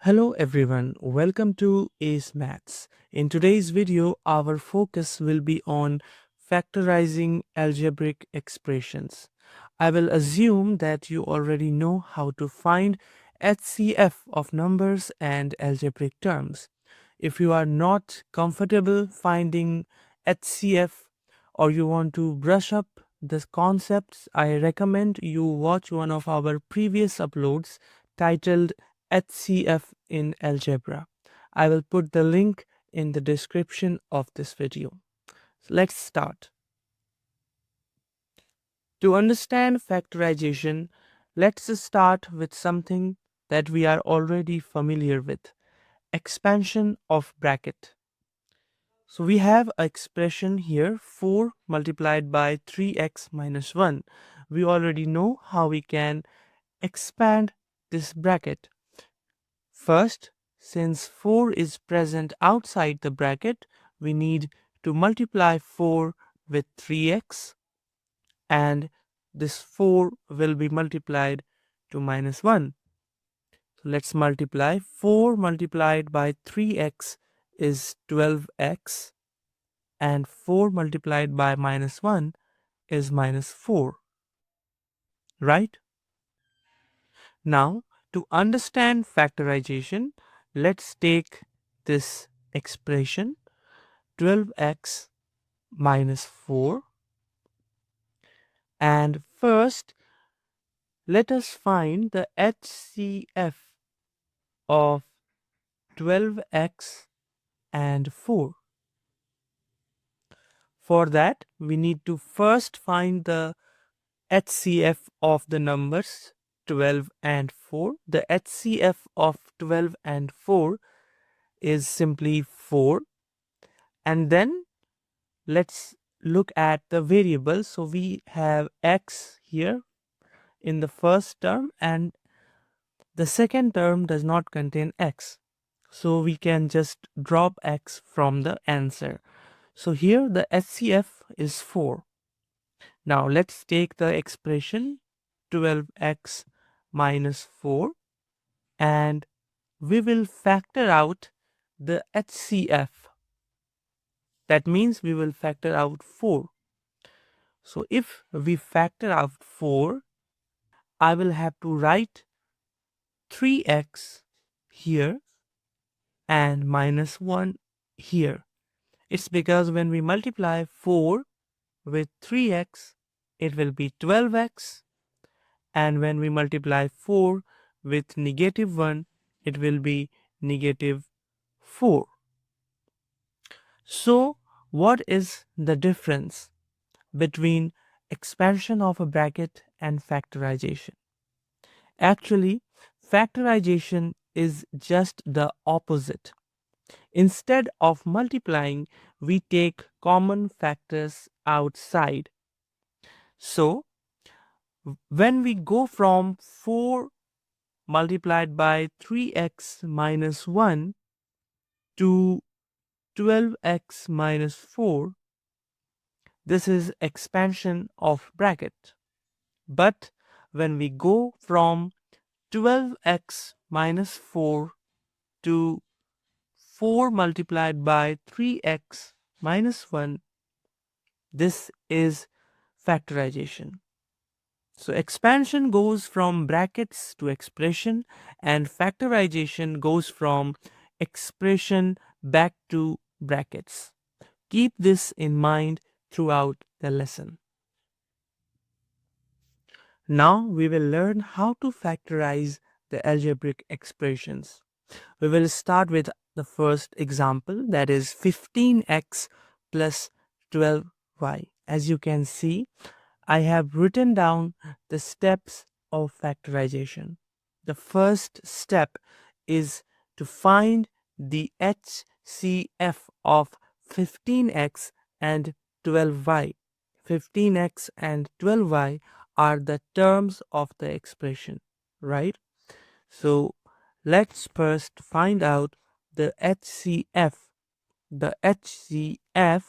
Hello everyone, welcome to ACE Maths. In today's video, our focus will be on factorizing algebraic expressions. I will assume that you already know how to find HCF of numbers and algebraic terms. If you are not comfortable finding HCF or you want to brush up the concepts, I recommend you watch one of our previous uploads titled HCF in Algebra. I will put the link in the description of this video. So let's start. To understand factorization, let's start with something that we are already familiar with: expansion of bracket. So we have an expression here, 4 multiplied by 3x minus 1. We already know how we can expand this bracket. First, since 4 is present outside the bracket, we need to multiply 4 with 3x, and this 4 will be multiplied to minus 1. So let's multiply. 4 multiplied by 3x is 12x, and 4 multiplied by minus 1 is minus 4, right? Now, to understand factorization, let's take this expression 12x minus 4, and first let us find the HCF of 12x and 4. For that, we need to first find the HCF of the numbers 12 and 4. The HCF of 12 and 4 is simply 4. And then let's look at the variables. So we have x here in the first term, and the second term does not contain x. So we can just drop x from the answer. So here the HCF is 4. Now let's take the expression 12x minus 4, and we will factor out the HCF. That means we will factor out 4. So if we factor out 4, I will have to write 3x here and minus 1 here. It's because when we multiply 4 with 3x, it will be 12x, and when we multiply 4 with negative 1, it will be negative 4. So what is the difference between expansion of a bracket and factorization? Actually, factorization is just the opposite. Instead of multiplying, we take common factors outside. So when we go from 4 multiplied by 3x minus 1 to 12x minus 4, this is expansion of bracket. But when we go from 12x minus 4 to 4 multiplied by 3x minus 1, this is factorization. So expansion goes from brackets to expression, and factorization goes from expression back to brackets. Keep this in mind throughout the lesson. Now we will learn how to factorize the algebraic expressions. We will start with the first example, that is 15x plus 12y. As you can see, I have written down the steps of factorization. The first step is to find the HCF of 15x and 12y. 15x and 12y are the terms of the expression, right? So let's first find out the HCF. The HCF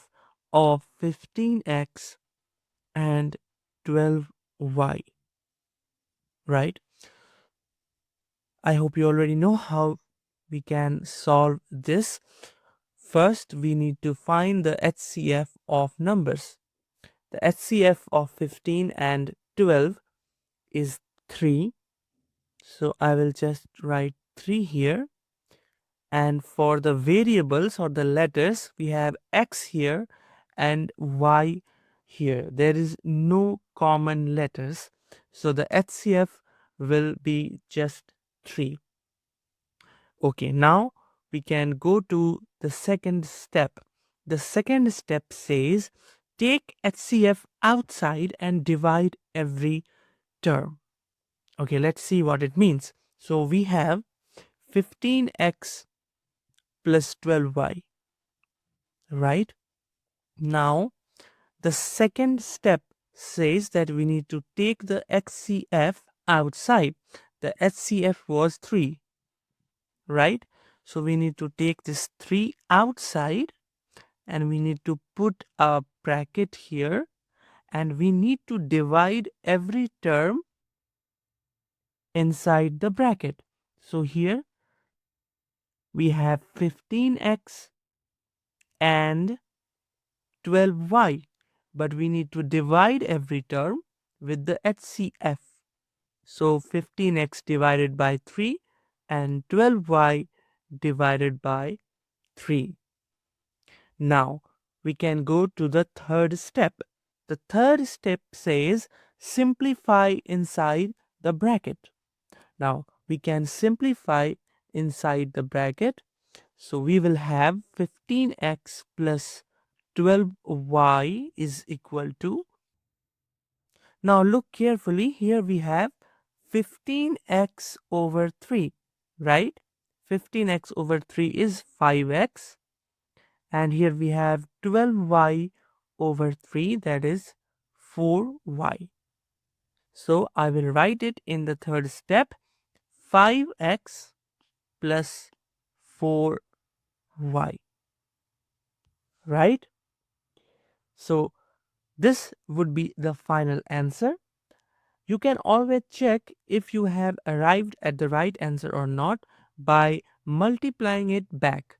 of 15x and 12y, right? I hope you already know how we can solve this. First, we need to find the HCF of numbers. The HCF of 15 and 12 is 3. So I will just write 3 here. And for the variables or the letters, we have X here and Y here. There is no common letters. So the HCF will be just 3. Okay, now we can go to the second step. The second step says take HCF outside and divide every term. Okay, let's see what it means. So we have 15x plus 12y, right? Now, the second step says that we need to take the HCF outside. The HCF was 3, right? So we need to take this 3 outside and we need to put a bracket here and we need to divide every term inside the bracket. So here we have 15x and 12y, but we need to divide every term with the HCF. So 15x divided by 3 and 12y divided by 3. Now we can go to the third step. The third step says simplify inside the bracket. Now we can simplify inside the bracket. So we will have 15x plus 12y is equal to. Now look carefully. Here we have 15x over 3, right? 15x over 3 is 5x. And here we have 12y over 3, that is 4y. So I will write it in the third step, 5x plus 4y, right? So this would be the final answer. You can always check if you have arrived at the right answer or not by multiplying it back.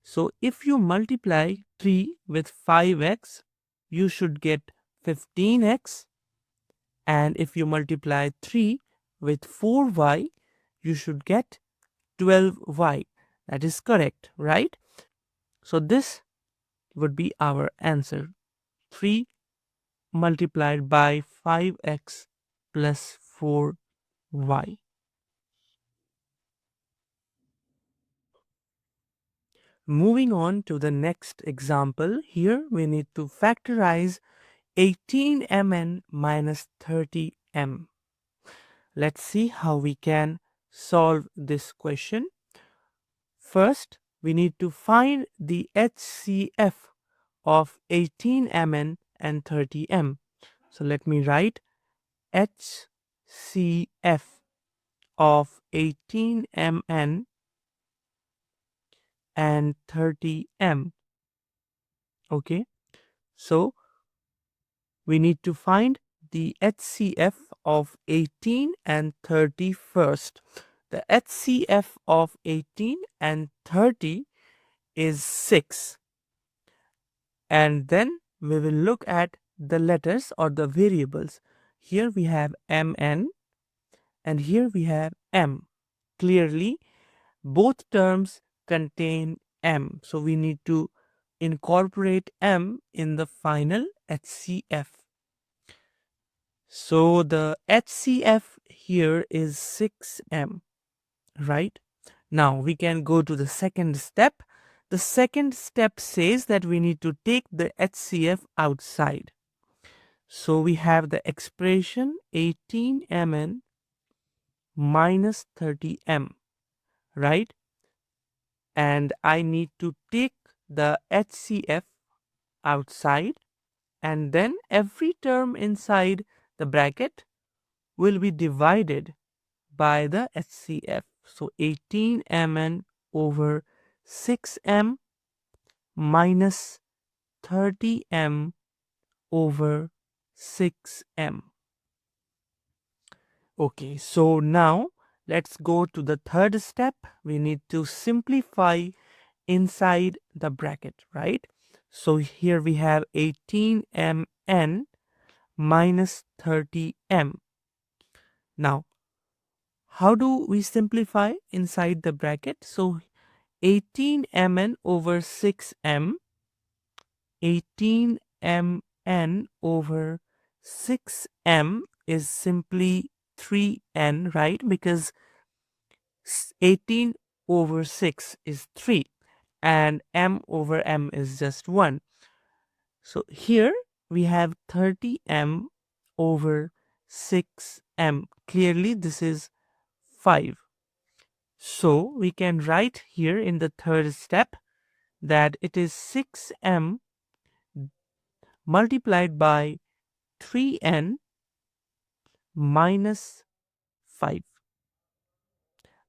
So if you multiply 3 with 5x, you should get 15x. And if you multiply 3 with 4y, you should get 12y. That is correct, right? So this would be our answer. 3 multiplied by 5x plus 4y. Moving on to the next example, here we need to factorize 18mn minus 30m. Let's see how we can solve this question. First, we need to find the HCF of 18mn and 30m. So let me write HCF of 18mn and 30m. Okay, so we need to find the HCF of 18 and 30 first. The HCF of 18 and 30 is 6. And then we will look at the letters or the variables. Here we have mn and here we have m. Clearly, both terms contain m. So we need to incorporate m in the final HCF. So the HCF here is 6m, right? Now we can go to the second step. The second step says that we need to take the HCF outside. So we have the expression 18mn minus 30m, right? And I need to take the HCF outside, and then every term inside the bracket will be divided by the HCF. So 18mn over 6m minus 30m over 6m. Okay, so now let's go to the third step. We need to simplify inside the bracket, right? So here we have 18mn minus 30m. Now, how do we simplify inside the bracket? So 18mn over 6m, 18mn over 6m is simply 3n, right? Because 18 over 6 is 3 and m over m is just 1. So here we have 30m over 6m. Clearly this is 5. So we can write here in the third step that it is 6m multiplied by 3n minus 5.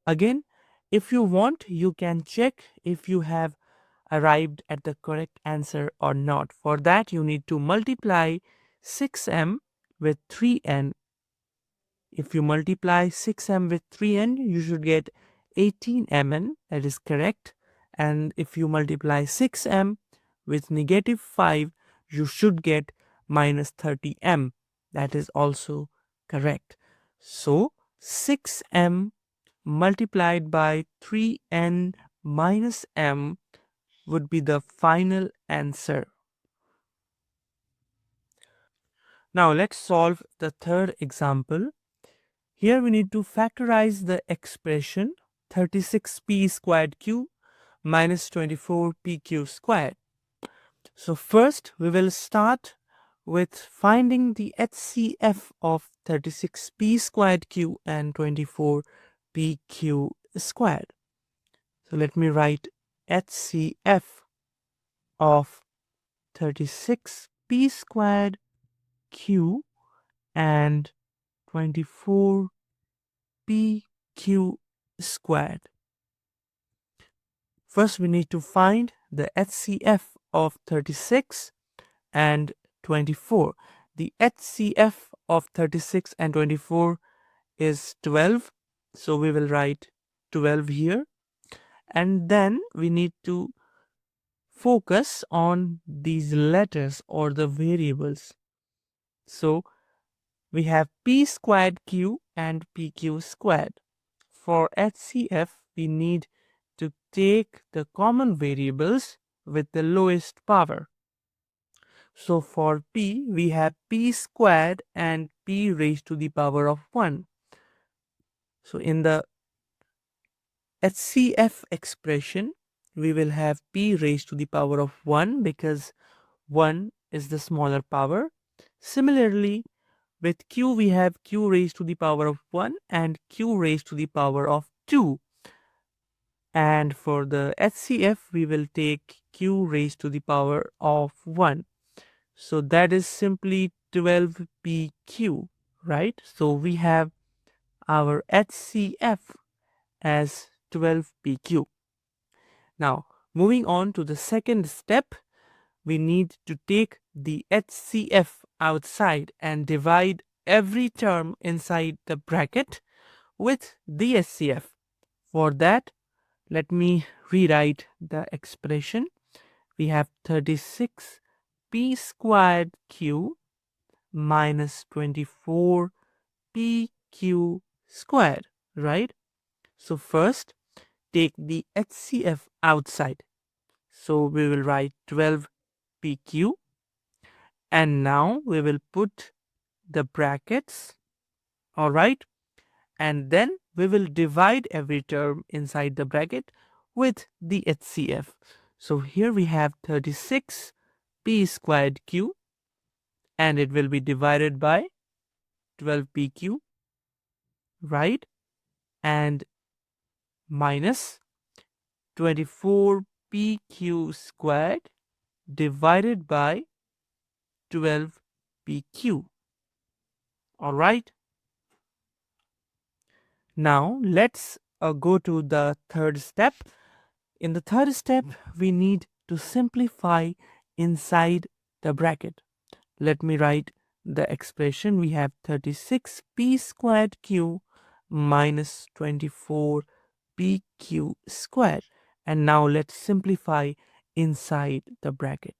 Again, if you want, you can check if you have arrived at the correct answer or not. For that, you need to multiply 6m with 3n. If you multiply 6m with 3n, you should get 18mn, that is correct. And if you multiply 6m with negative 5, you should get minus 30m, that is also correct. So 6m multiplied by 3n minus m would be the final answer. Now let's solve the third example. Here we need to factorize the expression 36p squared q minus 24pq squared. So first we will start with finding the HCF of 36p squared q and 24pq squared. So let me write HCF of 36p squared q and 24pq squared. First we need to find the HCF of 36 and 24. The HCF of 36 and 24 is 12. So we will write 12 here. And then we need to focus on these letters or the variables. So we have p squared q and pq squared. For HCF, we need to take the common variables with the lowest power. So for p, we have p squared and p raised to the power of 1. So in the HCF expression, we will have p raised to the power of 1 because 1 is the smaller power. Similarly, with q, we have q raised to the power of 1 and q raised to the power of 2. And for the HCF, we will take q raised to the power of 1. So that is simply 12pq, right? So we have our HCF as 12pq. Now, moving on to the second step, we need to take the HCF outside and divide every term inside the bracket with the HCF. For that, let me rewrite the expression. We have 36p squared q minus 24pq squared, right? So first, take the HCF outside. So we will write 12pq. And now we will put the brackets, all right? And then we will divide every term inside the bracket with the HCF. So here we have 36p squared q and it will be divided by 12pq, right? And minus 24pq squared divided by 12pq. All right. Now let's go to the third step. In the third step, we need to simplify inside the bracket. Let me write the expression. We have 36p squared q minus 24pq squared. And now let's simplify inside the bracket.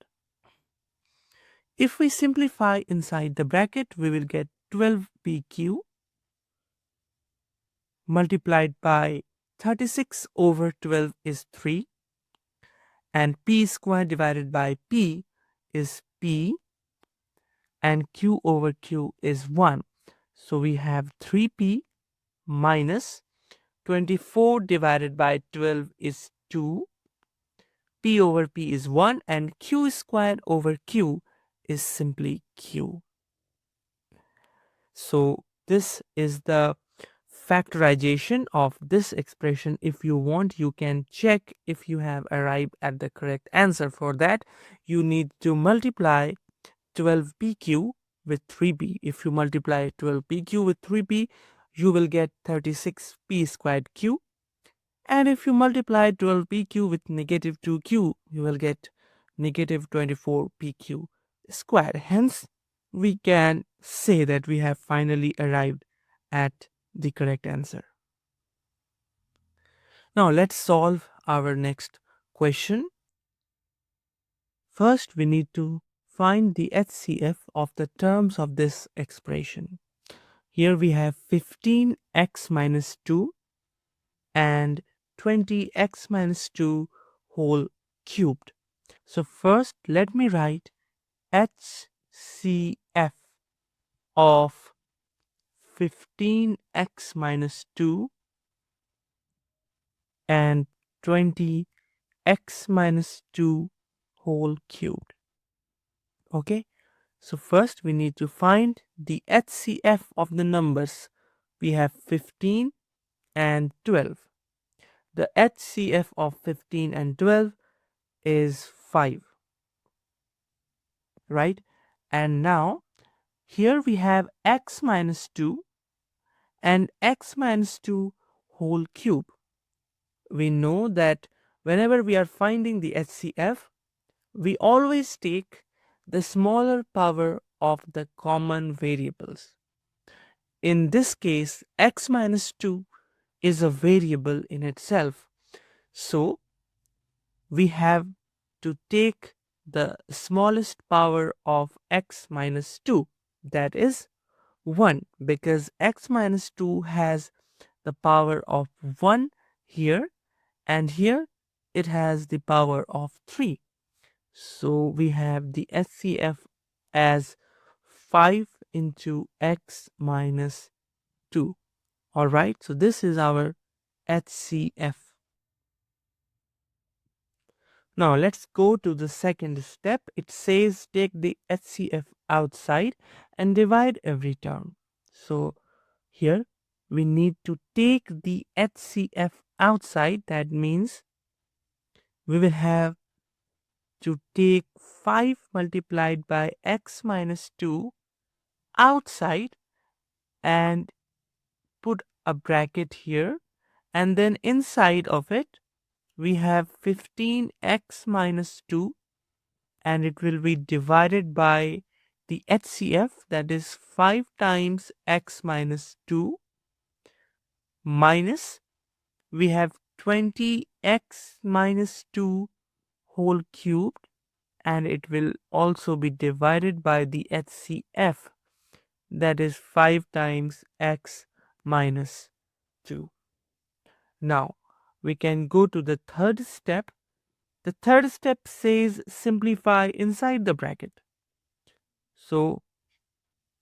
If we simplify inside the bracket, we will get 12pq multiplied by 36 over 12 is 3, and p squared divided by p is p, and q over q is 1. So we have 3p minus 24 divided by 12 is 2, p over p is 1, and q squared over q is simply q. So this is the factorization of this expression. If you want, you can check if you have arrived at the correct answer. For that, you need to multiply 12pq with 3p. If you multiply 12pq with 3p, you will get 36p squared q. And if you multiply 12pq with negative 2q, you will get negative 24pq squared. Hence, we can say that we have finally arrived at the correct answer. Now let's solve our next question. First, we need to find the HCF of the terms of this expression. Here we have 15x minus 2 and 20x minus 2 whole cubed. So first, let me write HCF of 15x minus 2 and 20x minus 2 whole cubed. Okay, so first we need to find the HCF of the numbers. We have 15 and 12. The HCF of 15 and 12 is 5, right? And now here we have x minus 2 and x minus 2 whole cube. We know that whenever we are finding the HCF, we always take the smaller power of the common variables. In this case, x minus 2 is a variable in itself. So we have to take the smallest power of x minus 2, that is 1, because x minus 2 has the power of 1 here, and here it has the power of 3. So we have the HCF as 5 into x minus 2. Alright, so this is our HCF. Now let's go to the second step. It says take the HCF outside and divide every term. So here we need to take the HCF outside. That means we will have to take 5 multiplied by x minus 2 outside and put a bracket here, and then inside of it we have 15x minus 2, and it will be divided by the HCF, that is 5 times x minus 2, minus we have 20x minus 2 whole cubed, and it will also be divided by the HCF, that is 5 times x minus 2. Now we can go to the third step. The third step says simplify inside the bracket. So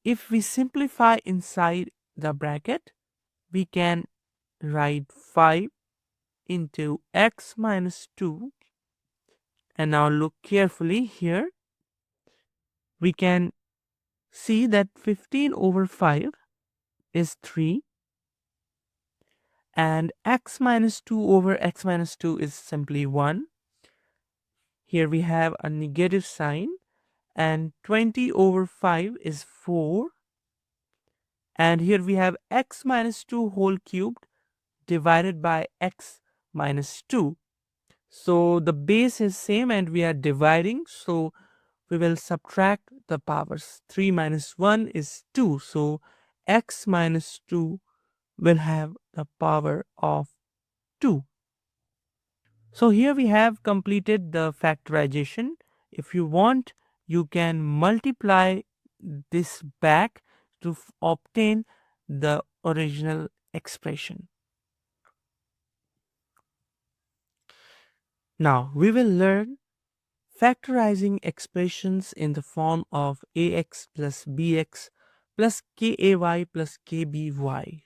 if we simplify inside the bracket, we can write 5 into x minus 2. And now look carefully here. We can see that 15 over 5 is 3. And x minus 2 over x minus 2 is simply 1. Here we have a negative sign. And 20 over 5 is 4. And here we have x minus 2 whole cubed divided by x minus 2. So the base is same and we are dividing. So we will subtract the powers. 3 minus 1 is 2. So x minus 2 will have the power of 2. So here we have completed the factorization. If you want, you can multiply this back to obtain the original expression. Now we will learn factorizing expressions in the form of ax plus bx plus kay plus kby.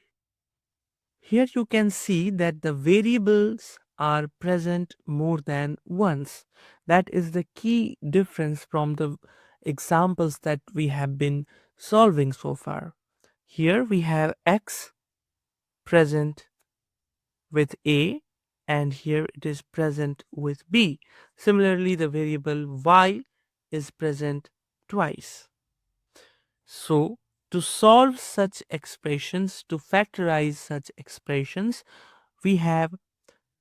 Here you can see that the variables are present more than once. That is the key difference from the examples that we have been solving so far. Here we have x present with a, and here it is present with b. Similarly, the variable y is present twice. So, to solve such expressions, to factorize such expressions, we have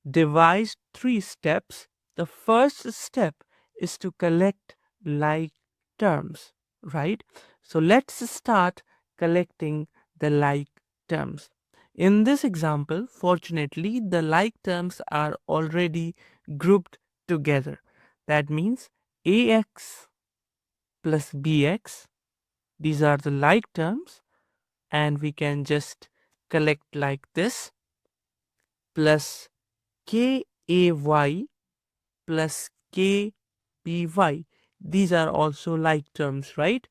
devised 3 steps. The first step is to collect like terms, right? So let's start collecting the like terms. In this example, fortunately, the like terms are already grouped together. That means ax plus bx, these are the like terms, and we can just collect like this, plus kay plus kby. These are also like terms, right?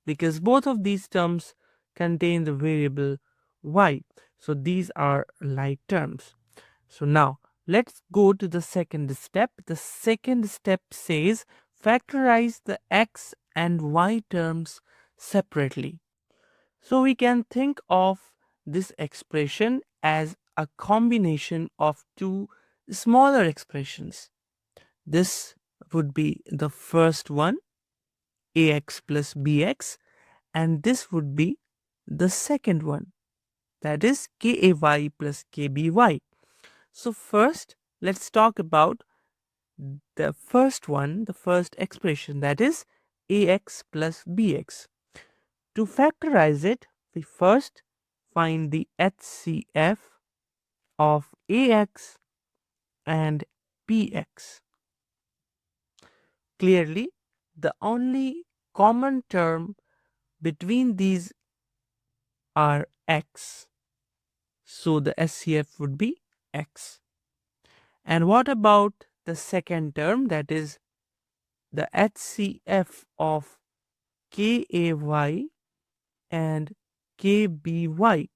Because both of these terms contain the variable y. So these are like terms. So now let's go to the second step. The second step says factorize the x and y terms separately. So we can think of this expression as a combination of two smaller expressions. This would be the first one, ax plus bx, and this would be the second one, that is kay plus kby. So first, let's talk about the first one, the first expression, that is ax plus bx. To factorize it, we first find the HCF of ax and bx. Clearly, the only common term between these are x. So the HCF would be x. And what about the second term, that is the HCF of kay and kby?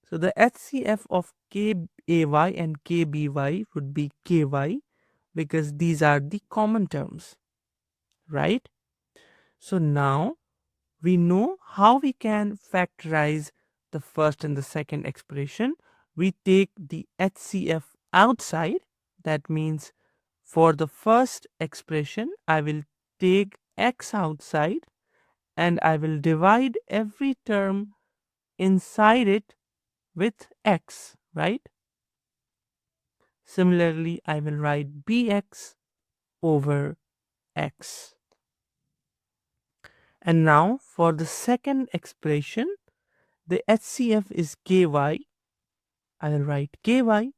So the HCF of kay and kby would be ky, because these are the common terms, right? So now we know how we can factorize the first and the second expression. We take the HCF outside. That means for the first expression, I will take x outside and I will divide every term inside it with x, right? Similarly, I will write bx over x. And now for the second expression, the HCF is ky. I will write ky,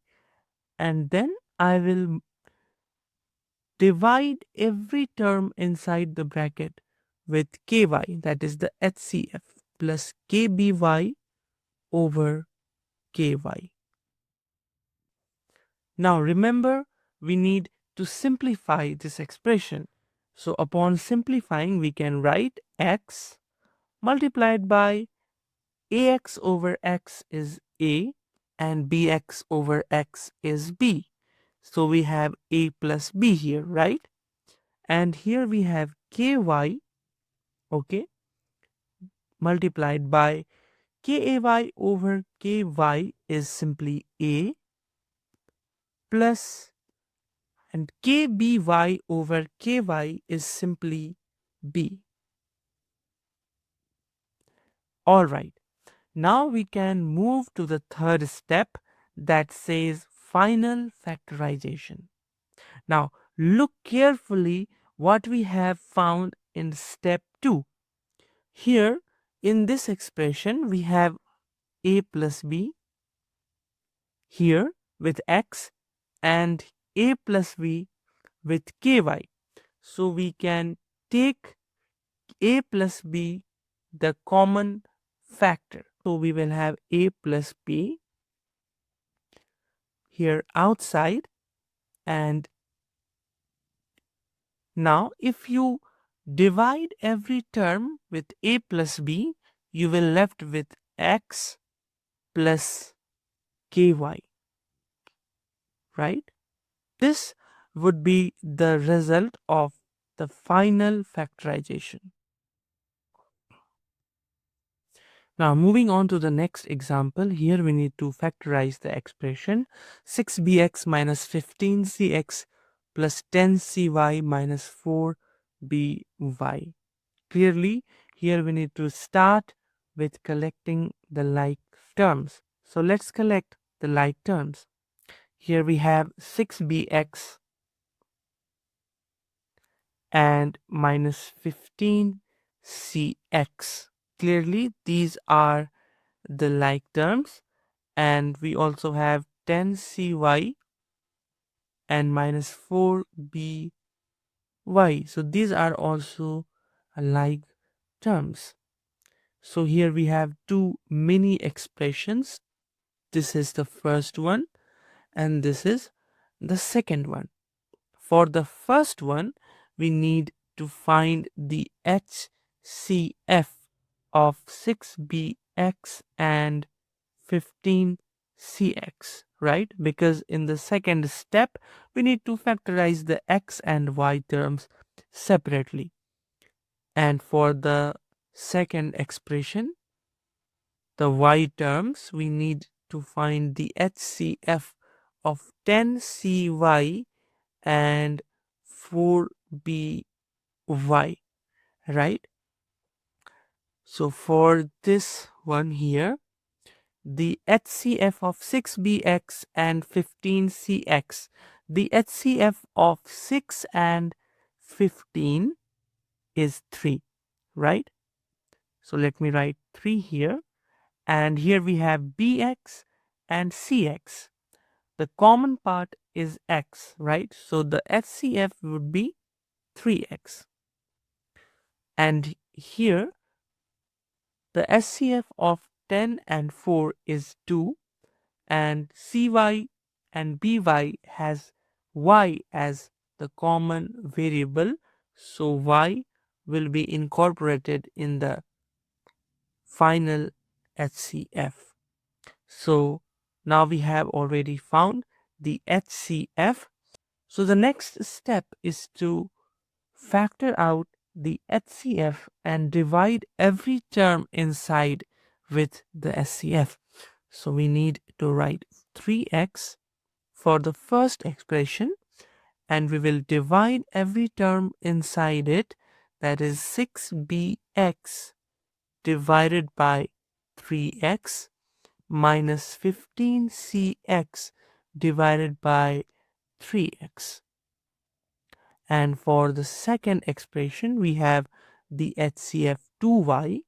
and then I will divide every term inside the bracket with ky, that is the HCF, plus kby over ky. Now remember, we need to simplify this expression. So upon simplifying, we can write x multiplied by ax over x is a and bx over x is b. So we have a plus b here, right? And here we have ky, okay, multiplied by kay over ky is simply a, plus, and kby over ky is simply b. Alright, now we can move to the third step, that says final factorization. Now look carefully what we have found in step 2. Here in this expression we have a plus b, here with x and a plus b with ky. So we can take a plus b the common factor. So we will have a plus b here outside, and now if you divide every term with a plus b, you will left with x plus ky, right? This would be the result of the final factorization. Now moving on to the next example, here we need to factorize the expression 6bx minus 15cx plus 10cy minus 4by. Clearly, here we need to start with collecting the like terms. So let's collect the like terms. Here we have 6bx and minus 15cx. Clearly, these are the like terms, and we also have 10cy and minus 4by. So these are also like terms. So here we have two mini expressions. This is the first one and this is the second one. For the first one, we need to find the HCF of 6bx and 15cx, right? Because in the second step, we need to factorize the x and y terms separately. And for the second expression, the y terms, we need to find the HCF of 10cy and 4by, right? So for this one here, the HCF of 6bx and 15cx, the HCF of 6 and 15 is 3, right? So let me write 3 here, and here we have bx and cx. The common part is x, right? So the HCF would be 3x. And here the HCF of 10 and 4 is 2, and cy and by has y as the common variable, so y will be incorporated in the final HCF. So now we have already found the HCF. So the next step is to factor out the HCF and divide every term inside with the HCF. So we need to write 3x for the first expression, and we will divide every term inside it, that is 6bx divided by 3x minus 15cx divided by 3x. And for the second expression, we have the HCF 2y.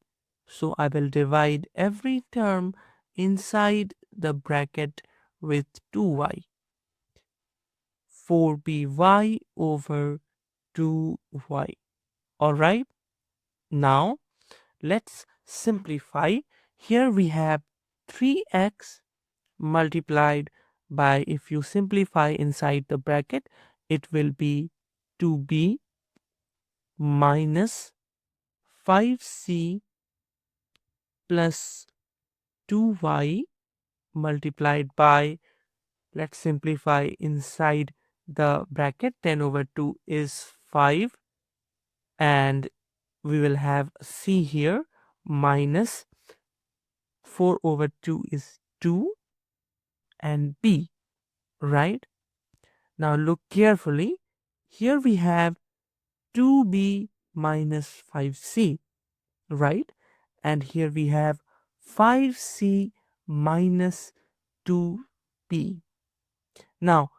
So I will divide every term inside the bracket with 2y. 4by over 2y. Alright, now let's simplify. Here we have 3x multiplied by, if you simplify inside the bracket, it will be 2b minus 5c plus 2y multiplied by, let's simplify inside the bracket, 10 over 2 is 5, and we will have c here minus 4 over 2 is 2 and b, right? Now look carefully. Here we have 2b minus 5c, right? And here we have 5c minus 2b. Now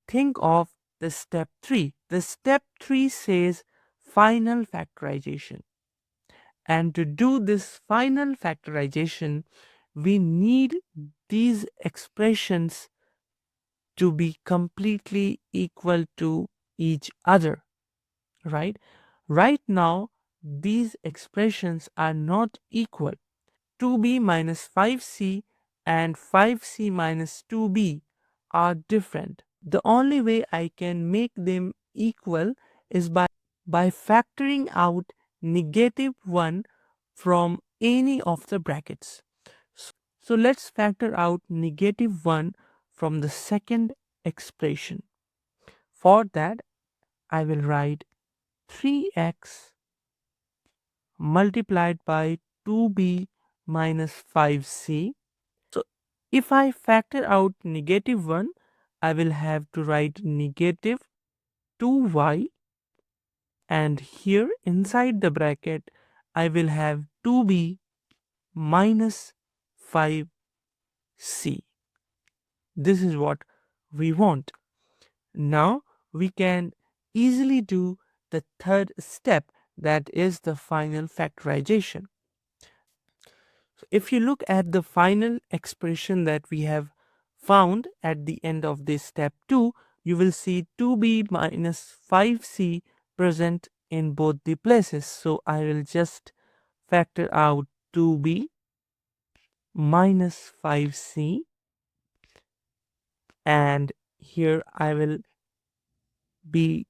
think of the step 3. The step 3 says final factorization. And to do this final factorization, we need these expressions to be completely equal to each other, right? Right now, these expressions are not equal. 2b minus 5c and 5c minus 2b are different. The only way I can make them equal is by factoring out negative 1 from any of the brackets. So let's factor out negative 1 from the second expression. For that, I will write 3x multiplied by 2b minus 5c. So if I factor out negative 1, I will have to write negative 2y, and here inside the bracket I will have 2b minus 5c. This is what we want. Now we can easily do the third step, that is the final factorization. So if you look at the final expression that we have found at the end of this step 2, you will see 2b minus 5c present in both the places. So I will just factor out 2b minus 5c, and here I will be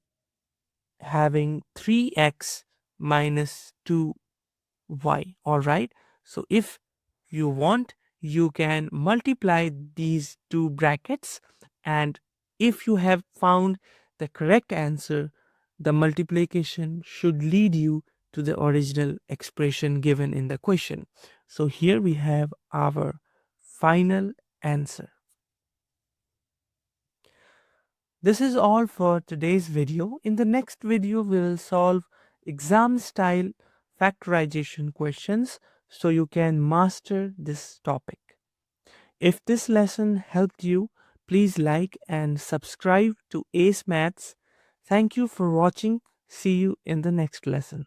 having 3x minus 2y. All right. So if you want, you can multiply these two brackets, and if you have found the correct answer, the multiplication should lead you to the original expression given in the question. So here we have our final answer. This is all for today's video. In the next video, we will solve exam style factorization questions so you can master this topic. If this lesson helped you, please like and subscribe to Ace Maths. Thank you for watching. See you in the next lesson.